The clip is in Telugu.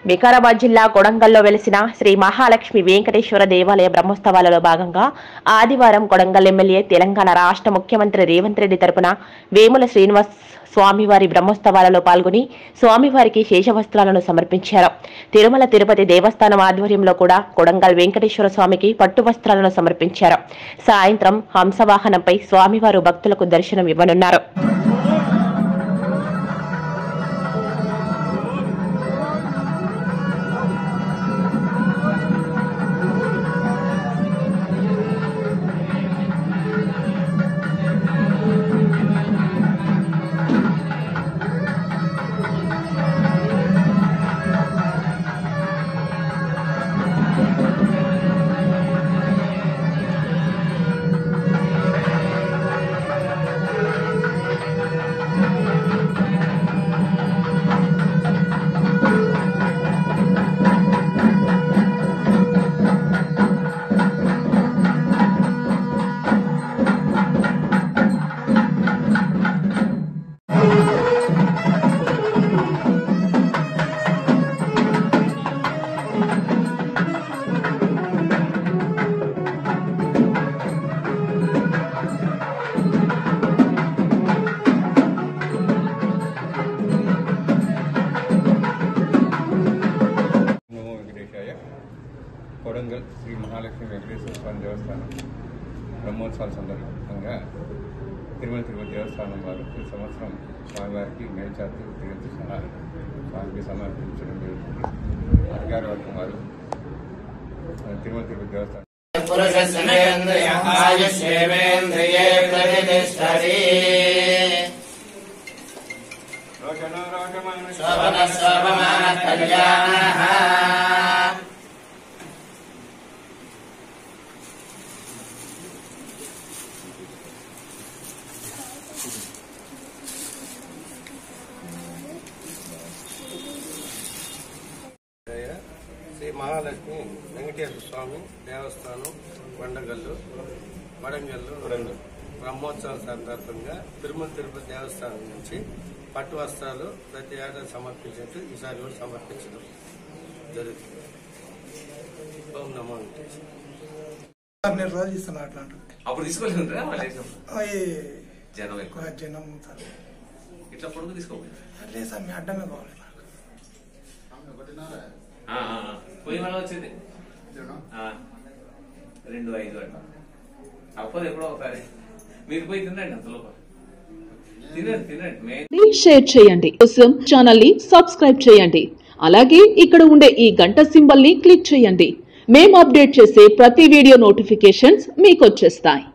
వికారాబాద్ జిల్లా కొడంగల్లో వెలిసిన శ్రీ మహాలక్ష్మి వెంకటేశ్వర దేవాలయ బ్రహ్మోత్సవాలలో భాగంగా ఆదివారం కొడంగల్ ఎమ్మెల్యే తెలంగాణ రాష్ట్ర ముఖ్యమంత్రి రేవంత్ రెడ్డి తరపున వేముల శ్రీనివాస్ స్వామివారి బ్రహ్మోత్సవాలలో పాల్గొని స్వామివారికి శేషవస్త్రాలను సమర్పించారు. తిరుమల తిరుపతి దేవస్థానం ఆధ్వర్యంలో కూడా కొడంగల్ వెంకటేశ్వర స్వామికి పట్టు వస్త్రాలను సమర్పించారు. సాయంత్రం హంసవాహనంపై స్వామివారు భక్తులకు దర్శనం ఇవ్వనున్నారు. కొడంగల్ శ్రీ మహాలక్ష్మి వెంకటేశ్వర స్వామి దేవస్థానం బ్రహ్మోత్సవాల సందర్భంగా తిరుమల తిరుపతి దేవస్థానం వారు ఈ సంవత్సరం స్వామివారికి మేల్చార్తి తిరుపతి స్వామికి సమర్పించడం జరుగుతుంది. అధికార వర్గం వారు తిరుమల తిరుపతి దేవస్థానం శ్రీ మహాలక్ష్మి వెంకటేశ్వర స్వామి దేవస్థానం వడంగల్లు బ్రహ్మోత్సవం సందర్భంగా తిరుమల తిరుపతి దేవస్థానం నుంచి పట్టు వస్త్రాలు ప్రతి ఏటా సమర్పించినట్టు ఈసారి కూడా సమర్పించడం జరుగుతుంది. ఓం నమో వెంకటేశ్వర. రోజు ఇస్తాను అట్లాంటి అప్పుడు తీసుకోలేదు జనం ఇట్లా పొడుగు తీసుకోలేదు లేదు సార్, మీ అడ్డమే కావాలి. పోయి మనం వచ్చింది 2-5 అట్లా అప్పుడు ఎప్పుడో ఒకసారి మీరు పోయి తినండి, అంతలో తినండి. షేర్ చేయండి, కోసం ఛానల్ ని సబ్స్క్రైబ్ చేయండి. అలాగే ఇక్కడ ఉండే ఈ గంట సింబల్ ని క్లిక్ చేయండి. మేము అప్డేట్ చేసే ప్రతి వీడియో నోటిఫికేషన్స్ మీకు వచ్చేస్తాయి.